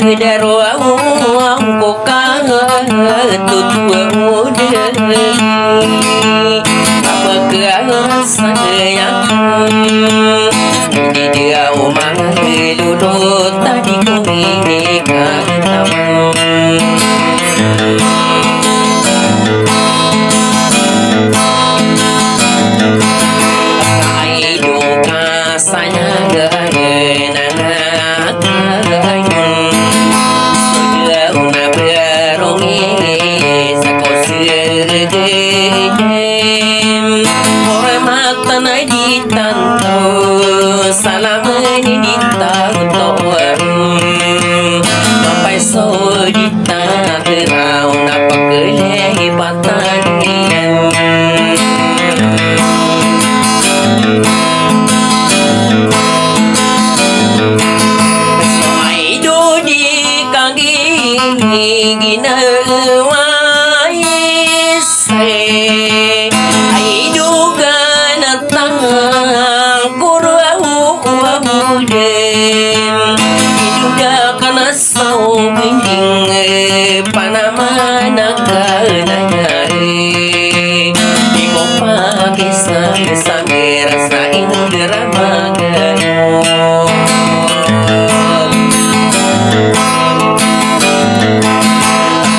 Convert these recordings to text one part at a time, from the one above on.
daruang buka tutup apa kerasa yang di dia umang dulu tadi kami ketemu salam ini tahu sampai so di tanah gerau napa kelihatan soai do di kaki gina Panama nakalanya di mopa kisah sampai rasain drama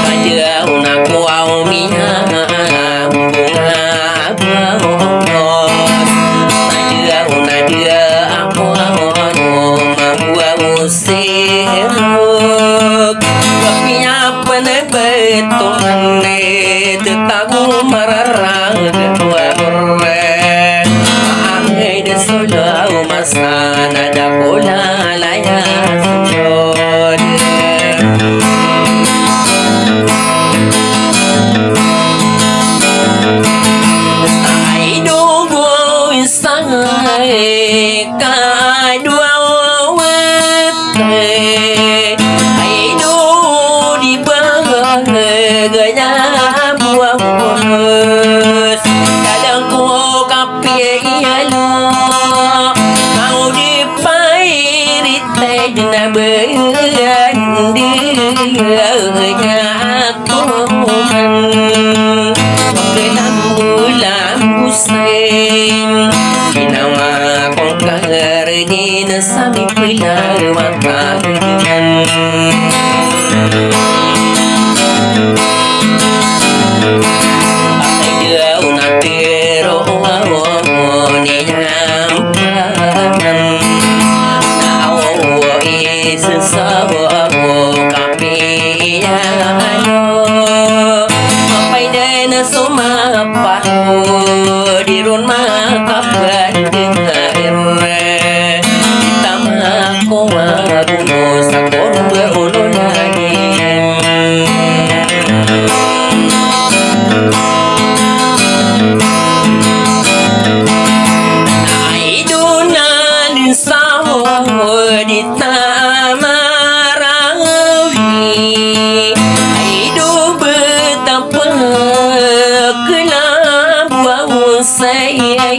aja aku au minyak bunga aja dia aku mau usir betul tetagu mararang dua orang ada solo masa nada bola laya sujud sai dogo sai kadua gaya buah mulus kadang ku kapi alo mau dipairit dina bendi aku kelam bulan busen inawa kong kahargin sami pilar wakahinan dirun makapan dengar kita mako abu sakon berulo lagi aidunan sawo di tamarawi aidu betapa saya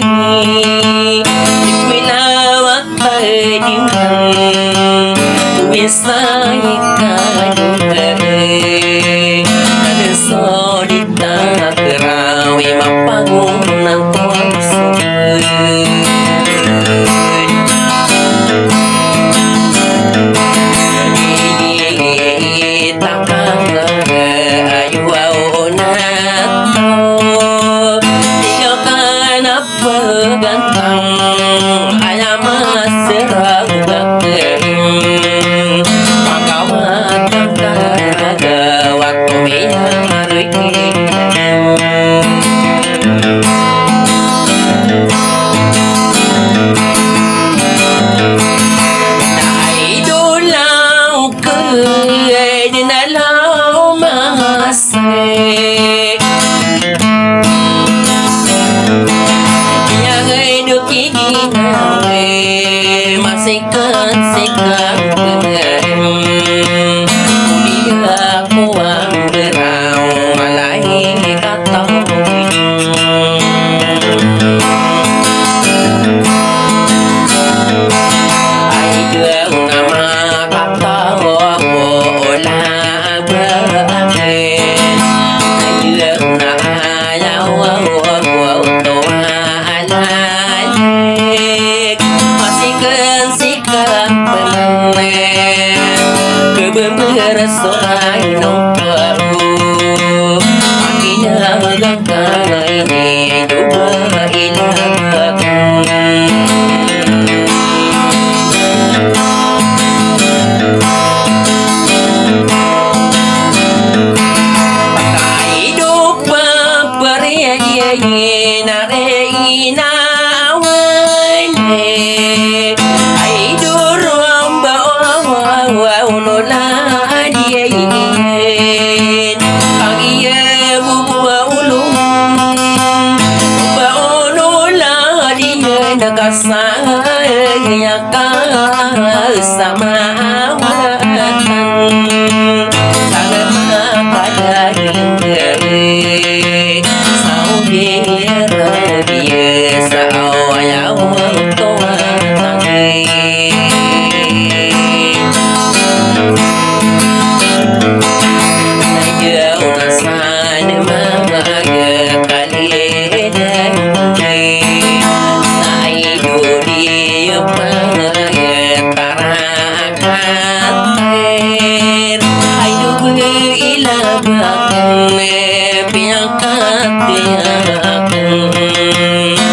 dilawat padiman bisa ikadure ada sodita kerawi mapangunan kuasa gantang ayam serang bakeng pagawat sorai nong kau akhirnya gangkai ni dua ilah pakai hidup beria nare inawan ai durum bawa unola dia agia buwa ulum bawa unola dia nakasa nyaka sama awatan sama pada dia sao dia sao ayah tua tangi saya unasan mamaga kali dan saya duri tarakan ayo ilah bakang piangkat dia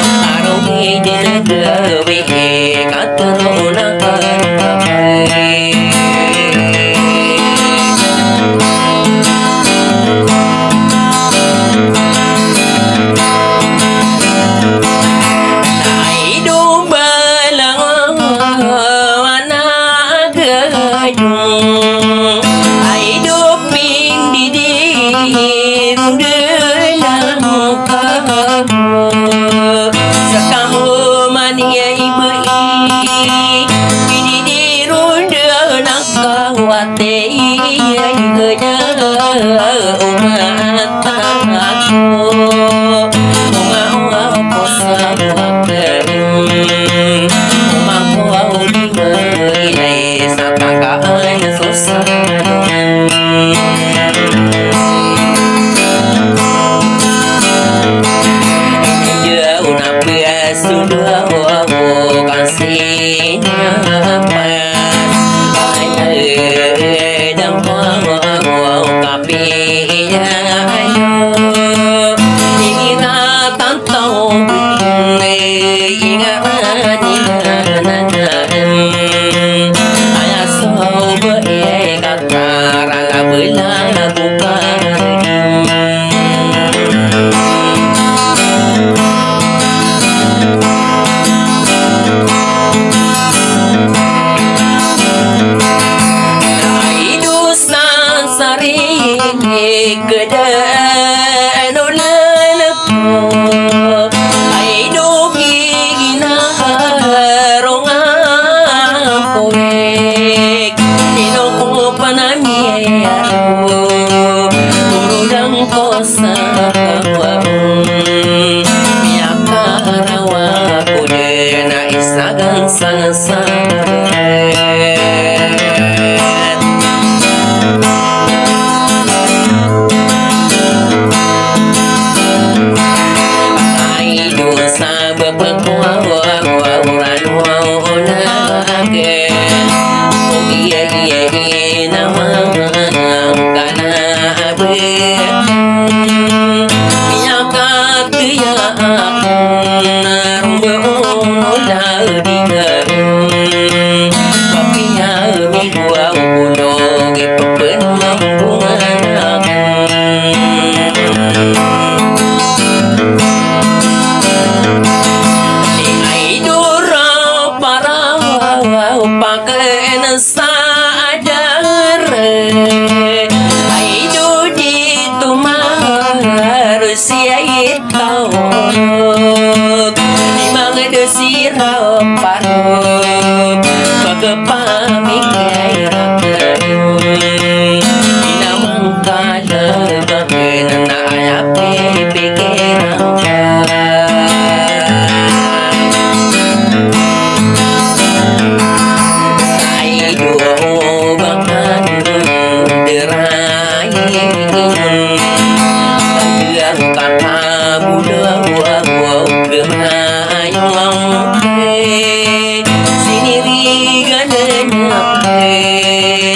Sini ri gananya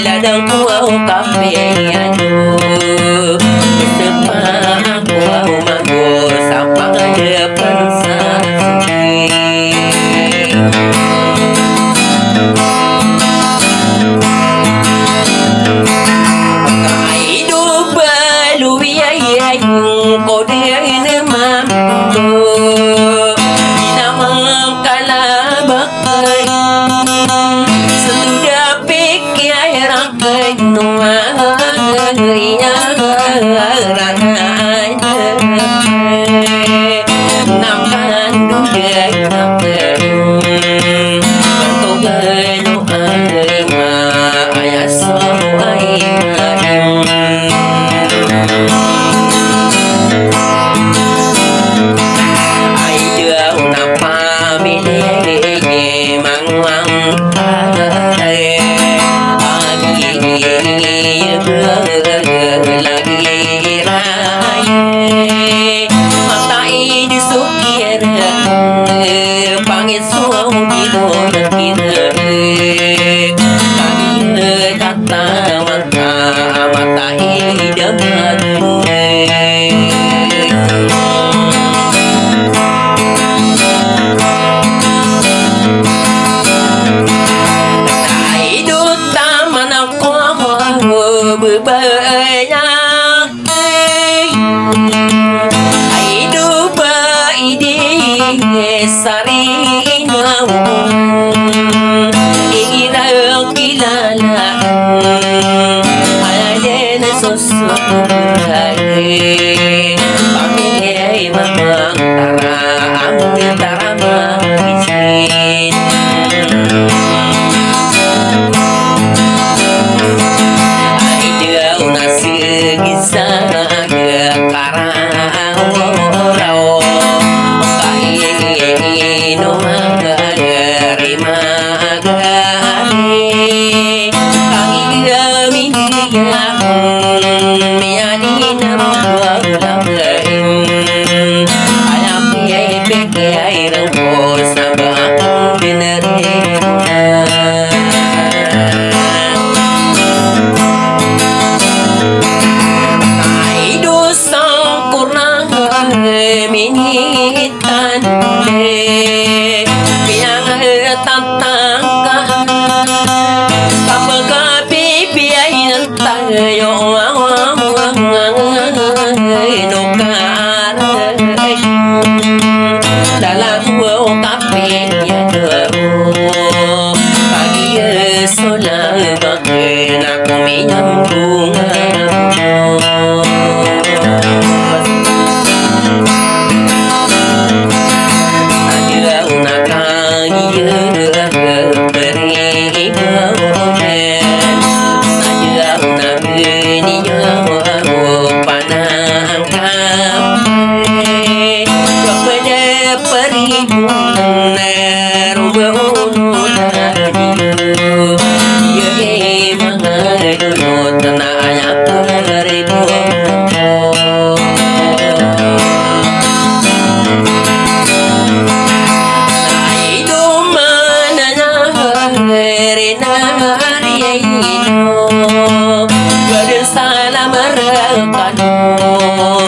ladang tua kape anu besepa aku mago sampai depan sasi hidup belui ko dia ini mampu dinamang kalabakai sudah pikir rakai nuang ya ranai namkan dunia namkan bantu belu aima ayah so aima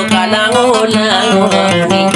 Kalang ulang